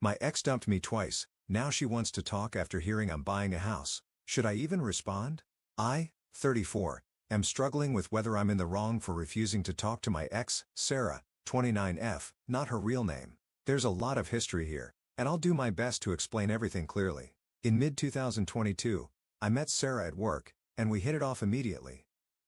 My ex dumped me twice, now she wants to talk after hearing I'm buying a house. Should I even respond? I, 34, am struggling with whether I'm in the wrong for refusing to talk to my ex, Sarah, 29F, not her real name. There's a lot of history here, and I'll do my best to explain everything clearly. In mid-2022, I met Sarah at work, and we hit it off immediately.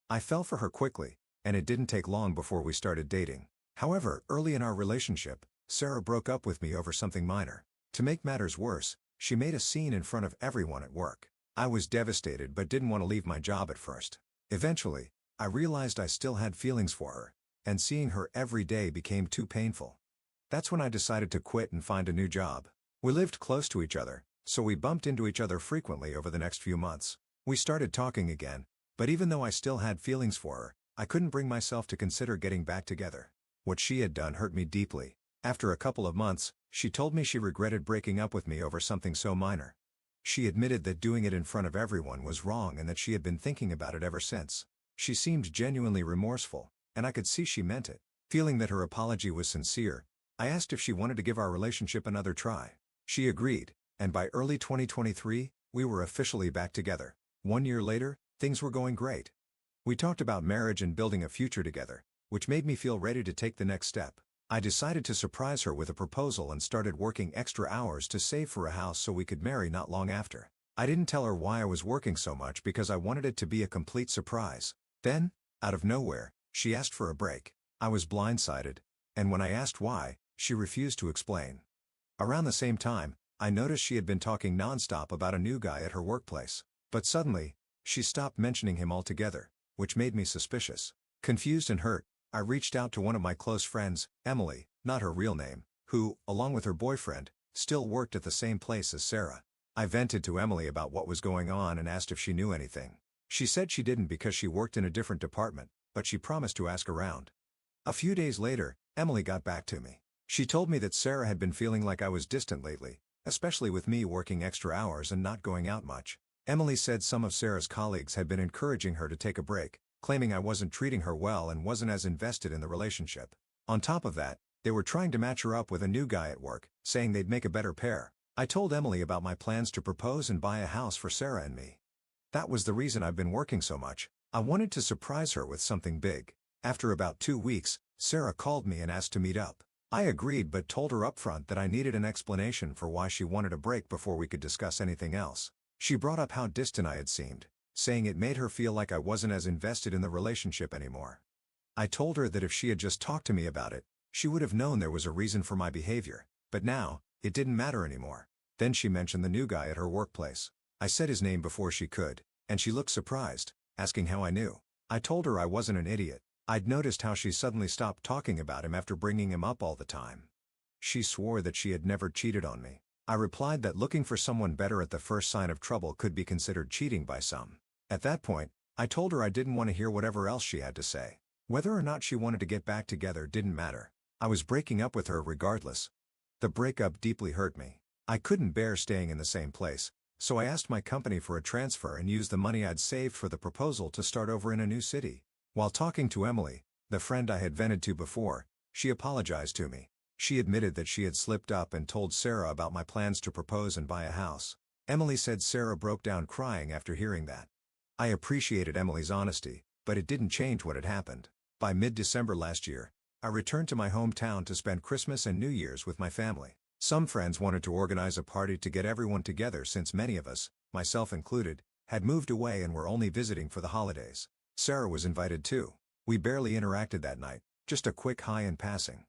I fell for her quickly, and it didn't take long before we started dating. However, early in our relationship, Sarah broke up with me over something minor. To make matters worse, she made a scene in front of everyone at work. I was devastated but didn't want to leave my job at first. Eventually, I realized I still had feelings for her, and seeing her every day became too painful. That's when I decided to quit and find a new job. We lived close to each other, so we bumped into each other frequently over the next few months. We started talking again, but even though I still had feelings for her, I couldn't bring myself to consider getting back together. What she had done hurt me deeply. After a couple of months, she told me she regretted breaking up with me over something so minor. She admitted that doing it in front of everyone was wrong and that she had been thinking about it ever since. She seemed genuinely remorseful, and I could see she meant it. Feeling that her apology was sincere, I asked if she wanted to give our relationship another try. She agreed, and by early 2023, we were officially back together. 1 year later, things were going great. We talked about marriage and building a future together, which made me feel ready to take the next step. I decided to surprise her with a proposal and started working extra hours to save for a house so we could marry not long after. I didn't tell her why I was working so much because I wanted it to be a complete surprise. Then, out of nowhere, she asked for a break. I was blindsided, and when I asked why, she refused to explain. Around the same time, I noticed she had been talking nonstop about a new guy at her workplace. But suddenly, she stopped mentioning him altogether, which made me suspicious. Confused and hurt, I reached out to one of my close friends, Emily, not her real name, who, along with her boyfriend, still worked at the same place as Sarah. I vented to Emily about what was going on and asked if she knew anything. She said she didn't because she worked in a different department, but she promised to ask around. A few days later, Emily got back to me. She told me that Sarah had been feeling like I was distant lately, especially with me working extra hours and not going out much. Emily said some of Sarah's colleagues had been encouraging her to take a break, claiming I wasn't treating her well and wasn't as invested in the relationship. On top of that, they were trying to match her up with a new guy at work, saying they'd make a better pair. I told Emily about my plans to propose and buy a house for Sarah and me. That was the reason I've been working so much. I wanted to surprise her with something big. After about 2 weeks, Sarah called me and asked to meet up. I agreed but told her upfront that I needed an explanation for why she wanted a break before we could discuss anything else. She brought up how distant I had seemed, saying it made her feel like I wasn't as invested in the relationship anymore. I told her that if she had just talked to me about it, she would have known there was a reason for my behavior, but now, it didn't matter anymore. Then she mentioned the new guy at her workplace. I said his name before she could, and she looked surprised, asking how I knew. I told her I wasn't an idiot. I'd noticed how she suddenly stopped talking about him after bringing him up all the time. She swore that she had never cheated on me. I replied that looking for someone better at the first sign of trouble could be considered cheating by some. At that point, I told her I didn't want to hear whatever else she had to say. Whether or not she wanted to get back together didn't matter. I was breaking up with her regardless. The breakup deeply hurt me. I couldn't bear staying in the same place, so I asked my company for a transfer and used the money I'd saved for the proposal to start over in a new city. While talking to Emily, the friend I had vented to before, she apologized to me. She admitted that she had slipped up and told Sarah about my plans to propose and buy a house. Emily said Sarah broke down crying after hearing that. I appreciated Emily's honesty, but it didn't change what had happened. By mid-December last year, I returned to my hometown to spend Christmas and New Year's with my family. Some friends wanted to organize a party to get everyone together since many of us, myself included, had moved away and were only visiting for the holidays. Sarah was invited too. We barely interacted that night, just a quick hi in passing.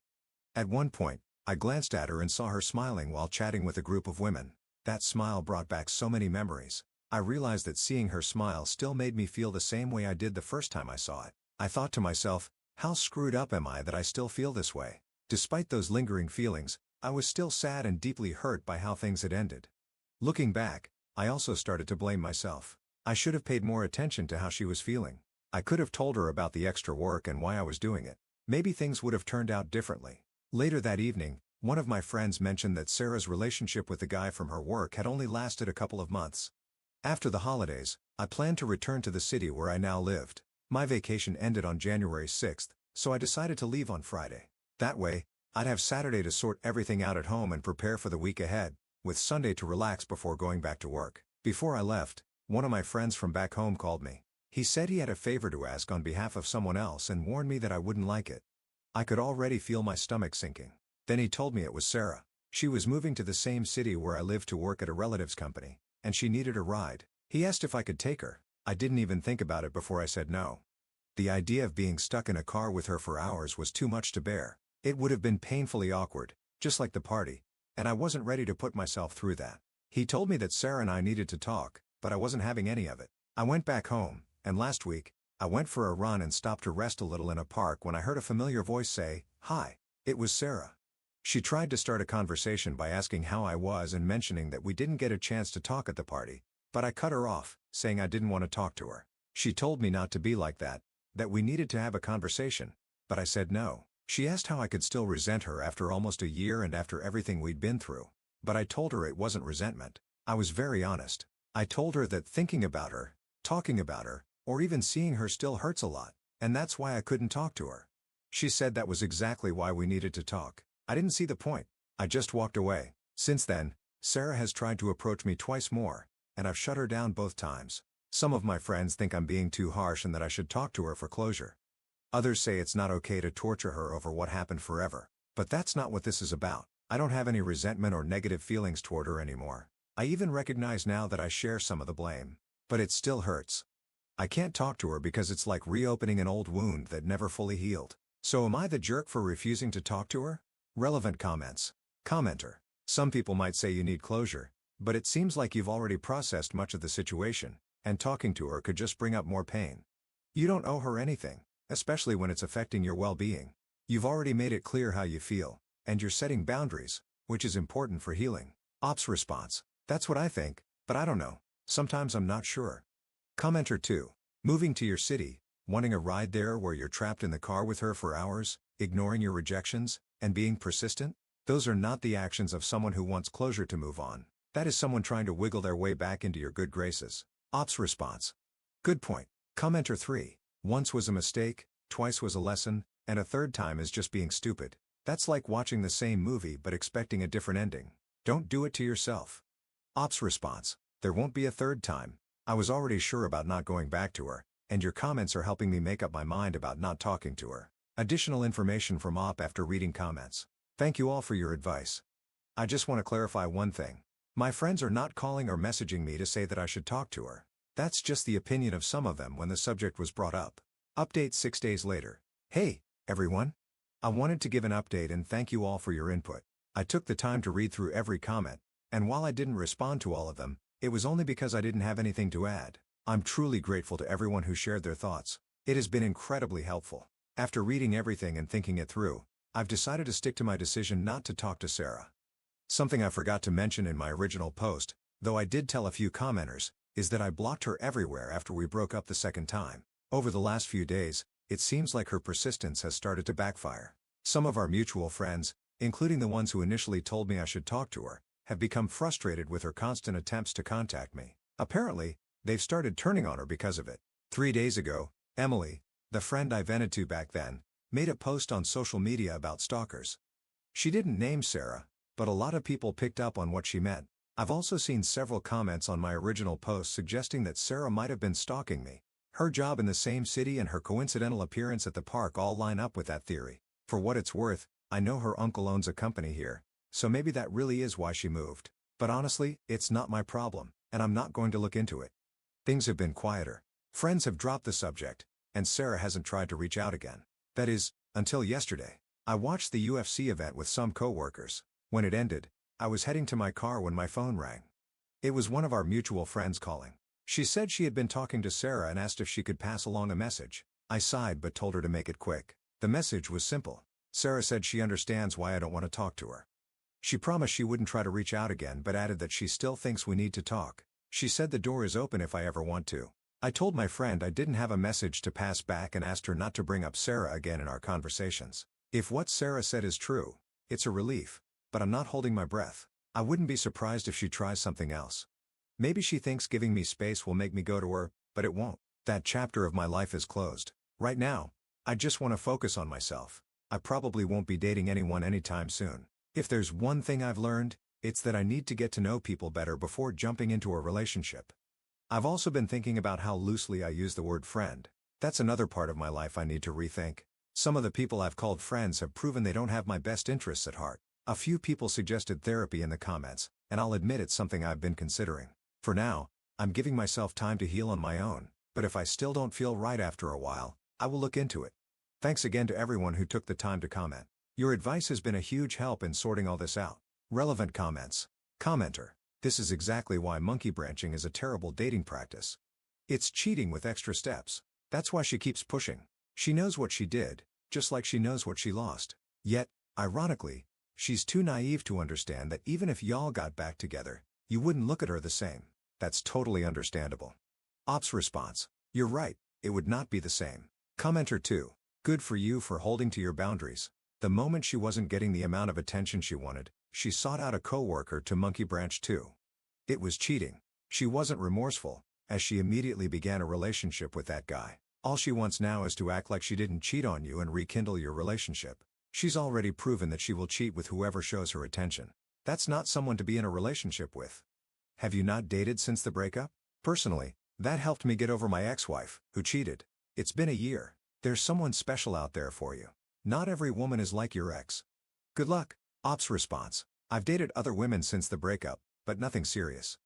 At one point, I glanced at her and saw her smiling while chatting with a group of women. That smile brought back so many memories. I realized that seeing her smile still made me feel the same way I did the first time I saw it. I thought to myself, how screwed up am I that I still feel this way? Despite those lingering feelings, I was still sad and deeply hurt by how things had ended. Looking back, I also started to blame myself. I should have paid more attention to how she was feeling. I could have told her about the extra work and why I was doing it. Maybe things would have turned out differently. Later that evening, one of my friends mentioned that Sarah's relationship with the guy from her work had only lasted a couple of months. After the holidays, I planned to return to the city where I now lived. My vacation ended on January 6th, so I decided to leave on Friday. That way, I'd have Saturday to sort everything out at home and prepare for the week ahead, with Sunday to relax before going back to work. Before I left, one of my friends from back home called me. He said he had a favor to ask on behalf of someone else and warned me that I wouldn't like it. I could already feel my stomach sinking. Then he told me it was Sarah. She was moving to the same city where I live to work at a relative's company, and she needed a ride. He asked if I could take her. I didn't even think about it before I said no. The idea of being stuck in a car with her for hours was too much to bear. It would have been painfully awkward, just like the party, and I wasn't ready to put myself through that. He told me that Sarah and I needed to talk, but I wasn't having any of it. I went back home, and last week, I went for a run and stopped to rest a little in a park when I heard a familiar voice say, "Hi." It was Sarah. She tried to start a conversation by asking how I was and mentioning that we didn't get a chance to talk at the party, but I cut her off, saying I didn't want to talk to her. She told me not to be like that we needed to have a conversation, but I said no. She asked how I could still resent her after almost a year and after everything we'd been through, but I told her it wasn't resentment. I was very honest. I told her that thinking about her, talking about her, or even seeing her still hurts a lot, and that's why I couldn't talk to her. She said that was exactly why we needed to talk. I didn't see the point. I just walked away. Since then, Sarah has tried to approach me twice more, and I've shut her down both times. Some of my friends think I'm being too harsh and that I should talk to her for closure. Others say it's not okay to torture her over what happened forever. But that's not what this is about. I don't have any resentment or negative feelings toward her anymore. I even recognize now that I share some of the blame. But it still hurts. I can't talk to her because it's like reopening an old wound that never fully healed. So am I the jerk for refusing to talk to her? Relevant comments. Commenter. Some people might say you need closure, but it seems like you've already processed much of the situation, and talking to her could just bring up more pain. You don't owe her anything, especially when it's affecting your well-being. You've already made it clear how you feel, and you're setting boundaries, which is important for healing. Ops response. That's what I think, but I don't know. Sometimes I'm not sure. Commenter 2. Moving to your city, wanting a ride there where you're trapped in the car with her for hours, ignoring your rejections, and being persistent? Those are not the actions of someone who wants closure to move on. That is someone trying to wiggle their way back into your good graces. Ops response. Good point. Commenter 3. Once was a mistake, twice was a lesson, and a third time is just being stupid. That's like watching the same movie but expecting a different ending. Don't do it to yourself. Ops response. There won't be a third time. I was already sure about not going back to her, and your comments are helping me make up my mind about not talking to her. Additional information from Op after reading comments. Thank you all for your advice. I just want to clarify one thing. My friends are not calling or messaging me to say that I should talk to her. That's just the opinion of some of them when the subject was brought up. Update 6 days later. Hey, everyone. I wanted to give an update and thank you all for your input. I took the time to read through every comment, and while I didn't respond to all of them, it was only because I didn't have anything to add. I'm truly grateful to everyone who shared their thoughts. It has been incredibly helpful. After reading everything and thinking it through, I've decided to stick to my decision not to talk to Sarah. Something I forgot to mention in my original post, though I did tell a few commenters, is that I blocked her everywhere after we broke up the second time. Over the last few days, it seems like her persistence has started to backfire. Some of our mutual friends, including the ones who initially told me I should talk to her, have become frustrated with her constant attempts to contact me. Apparently, they've started turning on her because of it. 3 days ago, Emily, the friend I vented to back then, made a post on social media about stalkers. She didn't name Sarah, but a lot of people picked up on what she meant. I've also seen several comments on my original post suggesting that Sarah might have been stalking me. Her job in the same city and her coincidental appearance at the park all line up with that theory. For what it's worth, I know her uncle owns a company here, so maybe that really is why she moved. But honestly, it's not my problem, and I'm not going to look into it. Things have been quieter. Friends have dropped the subject, and Sarah hasn't tried to reach out again. That is, until yesterday. I watched the UFC event with some coworkers. When it ended, I was heading to my car when my phone rang. It was one of our mutual friends calling. She said she had been talking to Sarah and asked if she could pass along a message. I sighed but told her to make it quick. The message was simple. Sarah said she understands why I don't want to talk to her. She promised she wouldn't try to reach out again but added that she still thinks we need to talk. She said the door is open if I ever want to. I told my friend I didn't have a message to pass back and asked her not to bring up Sarah again in our conversations. If what Sarah said is true, it's a relief, but I'm not holding my breath. I wouldn't be surprised if she tries something else. Maybe she thinks giving me space will make me go to her, but it won't. That chapter of my life is closed. Right now, I just want to focus on myself. I probably won't be dating anyone anytime soon. If there's one thing I've learned, it's that I need to get to know people better before jumping into a relationship. I've also been thinking about how loosely I use the word friend. That's another part of my life I need to rethink. Some of the people I've called friends have proven they don't have my best interests at heart. A few people suggested therapy in the comments, and I'll admit it's something I've been considering. For now, I'm giving myself time to heal on my own, but if I still don't feel right after a while, I will look into it. Thanks again to everyone who took the time to comment. Your advice has been a huge help in sorting all this out. Relevant comments. Commenter. This is exactly why monkey branching is a terrible dating practice. It's cheating with extra steps. That's why she keeps pushing. She knows what she did, just like she knows what she lost. Yet, ironically, she's too naive to understand that even if y'all got back together, you wouldn't look at her the same. That's totally understandable. Ops response. You're right, it would not be the same. Commenter 2. Good for you for holding to your boundaries. The moment she wasn't getting the amount of attention she wanted, she sought out a coworker to monkey branch too. It was cheating. She wasn't remorseful, as she immediately began a relationship with that guy. All she wants now is to act like she didn't cheat on you and rekindle your relationship. She's already proven that she will cheat with whoever shows her attention. That's not someone to be in a relationship with. Have you not dated since the breakup? Personally, that helped me get over my ex-wife, who cheated. It's been a year. There's someone special out there for you. Not every woman is like your ex. Good luck. Ops response. I've dated other women since the breakup, but nothing serious.